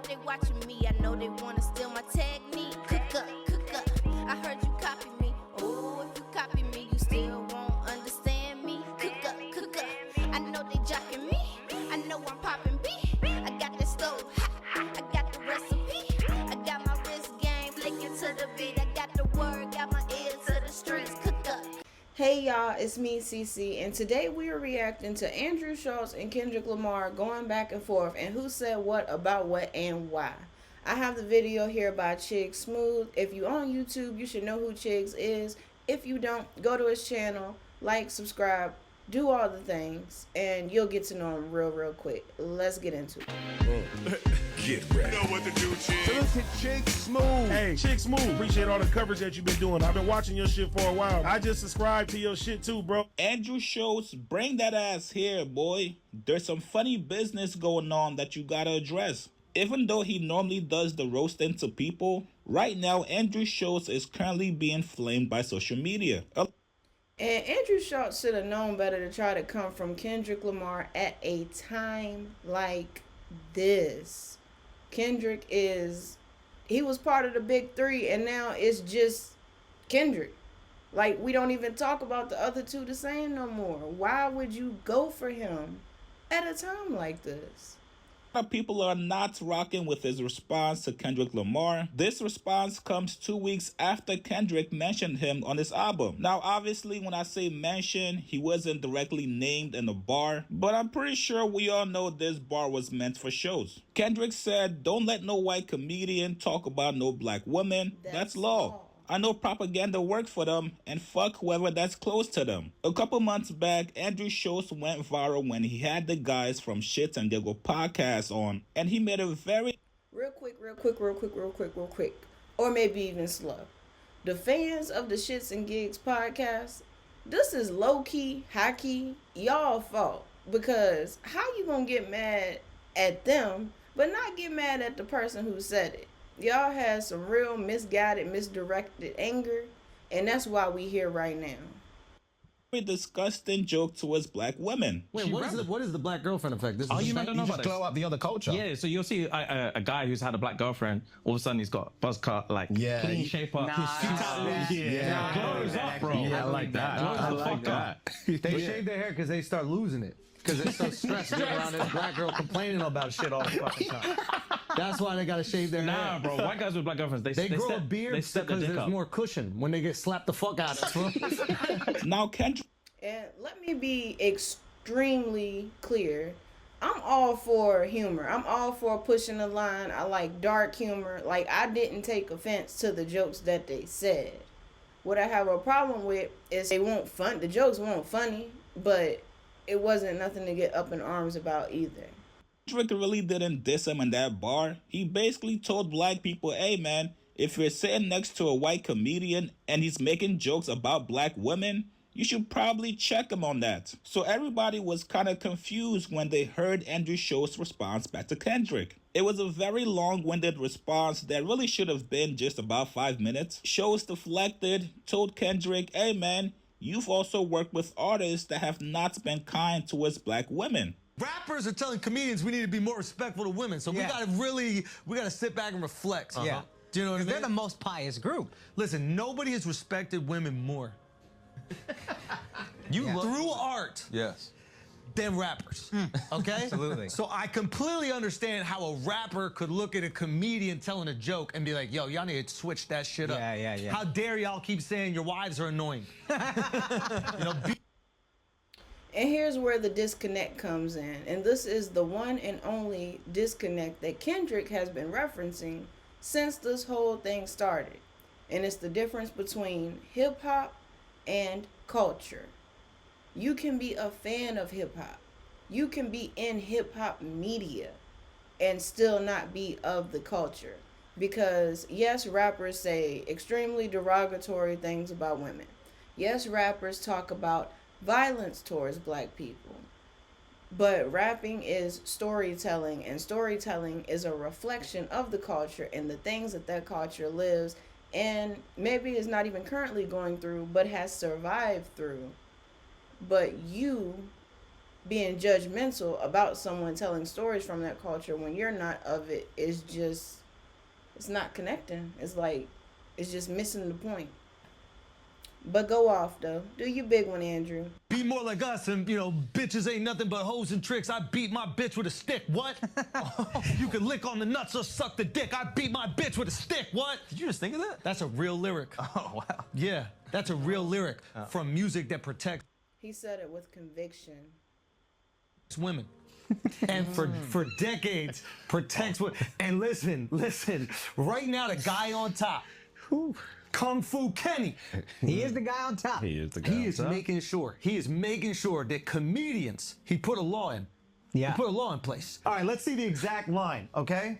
they watching me. I know they wanna steal my technique. Cook up, cook up. I heard you copy me. Oh, if you copy me, you still won't understand me. Cook up, cook up. I know they jocking me. I know I'm popping B. I got that stove hot. I got the recipe. I got my wrist game flicking to the beat. I got the word, got my ear to the streets. Cook up. Hey y'all, it's me CC, and today we are reacting to Andrew Schultz and Kendrick Lamar going back and forth and who said what about what and why. I have the video here by Chig Smooth. If you on YouTube, you should know who Chigs is. If you don't, go to his channel, like, subscribe, do all the things, and you'll get to know him real quick. Let's get into it. Get ready. You know what to do, Chig. So let's hit Chig Smooth. Hey, Chig Smooth, appreciate all the coverage that you've been doing. I've been watching your shit for a while. I just subscribed to your shit too, bro. Andrew Schultz, bring that ass here, boy. There's some funny business going on that you gotta address. Even though he normally does the roasting to people, right now Andrew Schultz is currently being flamed by social media. And Andrew Schultz should have known better to try to come from Kendrick Lamar at a time like this. Kendrick he was part of the big three, and now it's just Kendrick. Like, we don't even talk about the other two the same no more. Why would you go for him at a time like this? People are not rocking with his response to Kendrick Lamar. This response comes 2 weeks after Kendrick mentioned him on his album. Now, obviously, when I say mention, he wasn't directly named in the bar, but I'm pretty sure we all know this bar was meant for shows. Kendrick said, "Don't let no white comedian talk about no black woman. That's law. I know propaganda worked for them, and fuck whoever that's close to them." A couple months back, Andrew Schultz went viral when he had the guys from Shit and Giggle podcast on, and he made a very real quick, or maybe even slow. The fans of the Shits and Gigs podcast, this is low-key, high-key, y'all fault. Because how you gonna get mad at them, but not get mad at the person who said it? Y'all had some real misguided, misdirected anger, and that's why we here right now. disgusting joke towards black women. Wait, what is the black girlfriend effect? This is you meant to know about glow up the other culture. Yeah, so you'll see a guy who's had a black girlfriend, all of a sudden he's got buzz cut, like clean shape up. Glows up, bro. Yeah, I like that. I like that. They shave their hair because they start losing it. Because they're so stressed being around this black girl complaining about shit all the fucking time. That's why they gotta shave their hair. Nah, bro. White guys with black girlfriends, they grow step, a beard because there's more cushion when they get slapped the fuck out of. Now, Kendrick. And let me be extremely clear. I'm all for humor. I'm all for pushing the line. I like dark humor. Like, I didn't take offense to the jokes that they said. What I have a problem with is the jokes weren't funny, but it wasn't nothing to get up in arms about either. Kendrick really didn't diss him in that bar. He basically told black people, hey man, if you're sitting next to a white comedian and he's making jokes about black women, you should probably check him on that. So everybody was kind of confused when they heard Andrew Schultz's response back to Kendrick. It was a very long-winded response that really should have been just about 5 minutes. Schultz deflected, told Kendrick, hey man, you've also worked with artists that have not been kind towards black women. Rappers are telling comedians we need to be more respectful to women, so we gotta sit back and reflect. Yeah. Do you know what I mean? They're the most pious group. Listen, nobody has respected women more. Through art. Yes. Than rappers. Okay? Absolutely. So I completely understand how a rapper could look at a comedian telling a joke and be like, yo, y'all need to switch that shit up. Yeah. How dare y'all keep saying your wives are annoying? And here's where the disconnect comes in. And this is the one and only disconnect that Kendrick has been referencing since this whole thing started. And it's the difference between hip-hop and culture. You can be a fan of hip-hop. You can be in hip-hop media and still not be of the culture. Because, yes, rappers say extremely derogatory things about women. Yes, rappers talk about violence towards black people. But rapping is storytelling, and storytelling is a reflection of the culture and the things that culture lives and maybe is not even currently going through, but has survived through. But you being judgmental about someone telling stories from that culture when you're not of it is just, it's not connecting. It's like, it's just missing the point. But go off, though. Do you big one, Andrew. Be more like us and, you know, bitches ain't nothing but hoes and tricks. I beat my bitch with a stick. What? You can lick on the nuts or suck the dick. I beat my bitch with a stick. What? Did you just think of that? That's a real lyric. Oh, wow. Yeah, that's a real lyric from music that protects He said it with conviction. women. And for decades protects women. And listen, right now the guy on top, Kung Fu Kenny. He is the guy on top. He is the guy. He is making sure that comedians, he put a law in. Yeah. He put a law in place. All right, let's see the exact line, okay?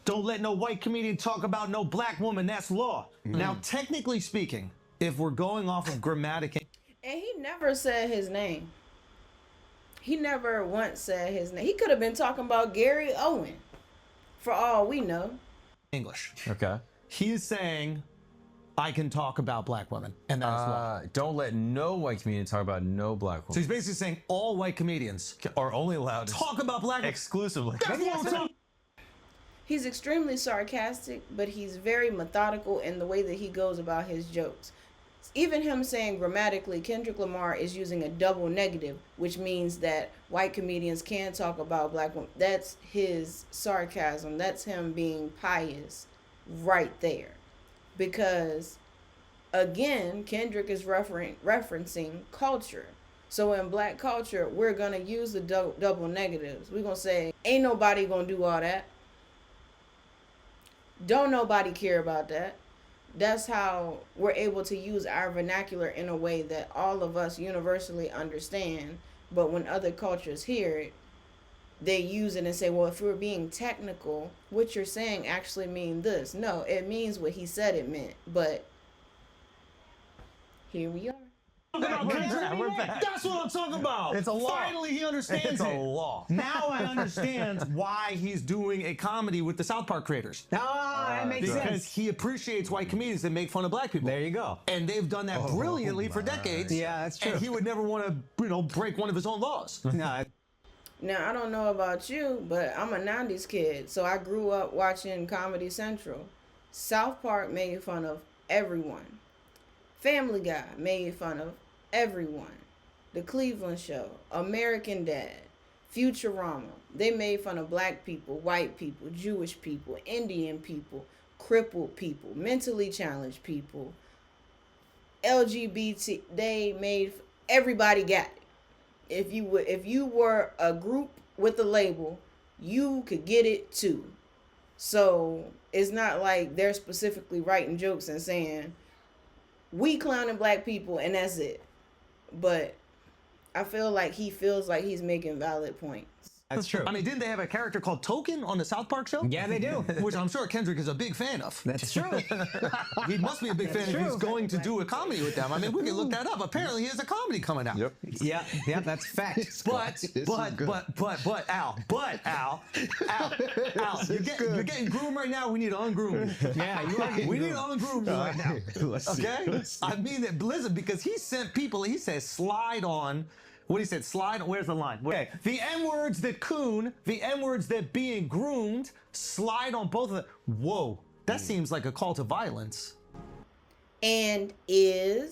Don't let no white comedian talk about no black woman. That's law. Now, technically speaking, if we're going off of grammatic And he never said his name. He never once said his name. He could have been talking about Gary Owen, for all we know. English. Okay. He is saying, I can talk about black women, and that is law. Don't let no white comedian talk about no black So woman. he's basically saying all white comedians Are only allowed to talk about black women. exclusively. That's what I'm talking. He's extremely sarcastic, but he's very methodical in the way that he goes about his jokes. Even him saying grammatically, Kendrick Lamar is using a double negative, which means that white comedians can talk about black women. That's his sarcasm. That's him being pious right there. Because, again, Kendrick is referencing culture. So in black culture, we're going to use the double negatives. We're going to say, ain't nobody going to do all that. Don't nobody care about that. That's how we're able to use our vernacular in a way that all of us universally understand. But when other cultures hear it, they use it and say, well, if we're being technical, what you're saying actually mean this. No, it means what he said it meant. But here we are. We're back. That's what I'm talking about. It's a law. Finally, he understands It's a it. law. Now I understand why he's doing a comedy with the South Park creators. That makes Because sense. he appreciates white comedians that make fun of black people. There you go. And they've done that brilliantly for decades. Yeah, that's true. And he would never want to, break one of his own laws. No, Now, I don't know about you, but I'm a 90s kid, so I grew up watching Comedy Central. South Park made fun of everyone. Family Guy made fun of everyone. The Cleveland Show, American Dad, Futurama. They made fun of black people, white people, Jewish people, Indian people, crippled people, mentally challenged people, LGBT. They made, everybody got it. If you were a group with a label, you could get it too. So it's not like they're specifically writing jokes and saying, we clowning black people and that's it. But I feel like he feels like he's making valid points. that's true. I mean, didn't they have a character called Token on the South Park show? Yeah, they do. Which I'm sure Kendrick is a big fan of. That's true. He must be a big fan if he's true. going to do a comedy with them. I mean, we can look that up. Apparently, he has a comedy coming out. Yep. Yeah, that's fact. But Al, you're getting groomed right now. We need to ungroom you. Yeah, you are getting We need to groomed. ungroom you right now. Let's see. Okay? Let's see. I mean that, listen, because he sent people, he says slide on. What he said, slide, where's the line? Okay, the N-words that coon, the N-words that being groomed, slide on both of them. Whoa, that seems like a call to violence. And he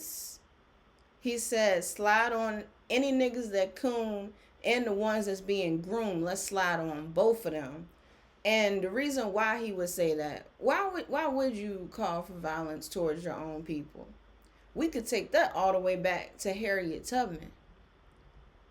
says, slide on any niggas that coon and the ones that's being groomed. Let's slide on both of them. And the reason why he would say that, why would you call for violence towards your own people? We could take that all the way back to Harriet Tubman.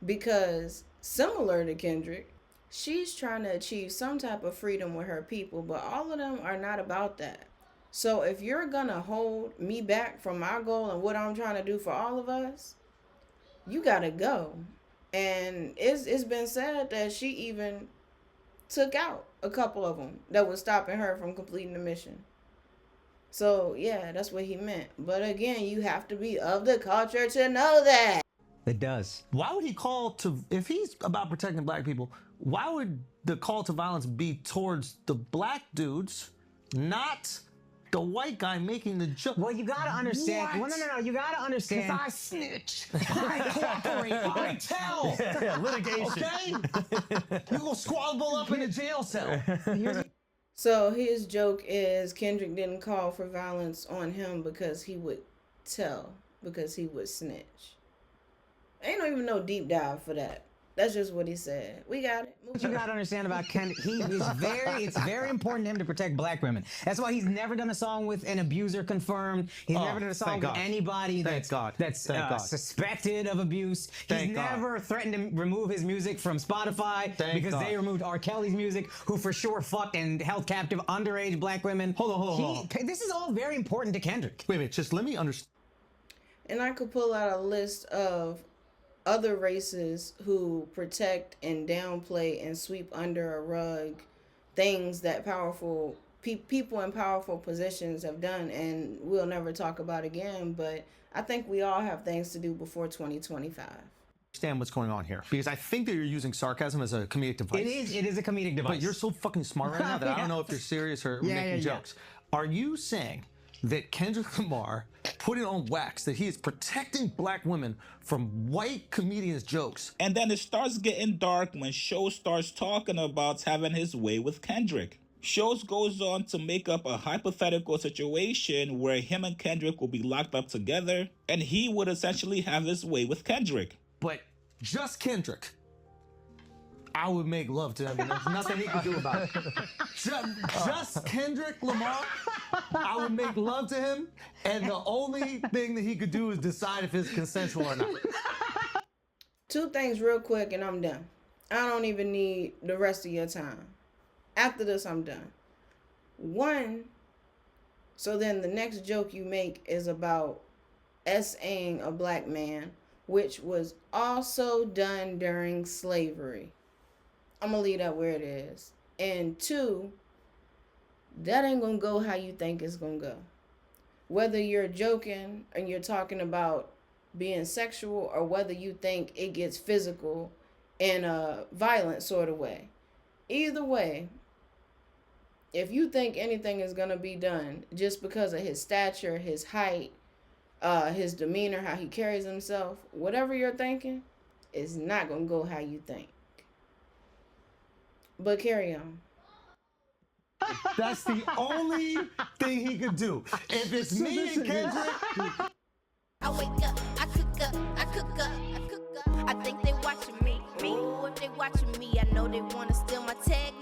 Because similar to Kendrick, she's trying to achieve some type of freedom with her people, but all of them are not about that. So if you're gonna hold me back from my goal and what I'm trying to do for all of us, you gotta go. And it's been said that she even took out a couple of them that was stopping her from completing the mission. So yeah, that's what he meant. But again, you have to be of the culture to know that. It does. Why would he call to, if he's about protecting black people, why would the call to violence be towards the black dudes, not the white guy making the joke. Well, you gotta understand. What? Well, no. You gotta understand. Because I snitch. I cooperate. I tell. Yeah, litigation. Okay? You go squabble up in a jail cell. So his joke is Kendrick didn't call for violence on him because he would tell, because he would snitch. Ain't no even no deep dive for that. That's just what he said. We got it. What you gotta understand about Kendrick, it's very important to him to protect black women. That's why he's never done a song with an abuser confirmed. He's never done a song with anybody that's suspected of abuse. He's never threatened to remove his music from Spotify because they removed R. Kelly's music, who for sure fucked and held captive underage black women. Hold on. This is all very important to Kendrick. Wait, just let me understand. And I could pull out a list of other races who protect and downplay and sweep under a rug things that powerful people in powerful positions have done and we'll never talk about again. But I think we all have things to do before 2025. Understand what's going on here, because I think that you're using sarcasm as a comedic device. It is a comedic device. But you're so fucking smart right now that I don't know if you're serious or making jokes. Are you saying that Kendrick Lamar put it on wax that he is protecting black women from white comedians' jokes? And then it starts getting dark when Schultz starts talking about having his way with Kendrick. Schultz goes on to make up a hypothetical situation where him and Kendrick will be locked up together, and he would essentially have his way with Kendrick. But just Kendrick, I would make love to him, and there's nothing he could do about it. Just Kendrick Lamar, I would make love to him, and the only thing that he could do is decide if it's consensual or not. Two things real quick and I'm done. I don't even need the rest of your time. After this, I'm done. One, so then the next joke you make is about S-ing a black man, which was also done during slavery. I'm gonna leave that where it is. And two, that ain't gonna go how you think it's gonna go. Whether you're joking and you're talking about being sexual or whether you think it gets physical in a violent sort of way. Either way, if you think anything is gonna be done just because of his stature, his height, his demeanor, how he carries himself, whatever you're thinking, is not gonna go how you think. But carry on. That's the only thing he could do. If it's me and Kendrick, I wake up, I cook up, I cook up, I cook up. I think they watching me. Ooh, if they watching me, I know they wanna steal my tag.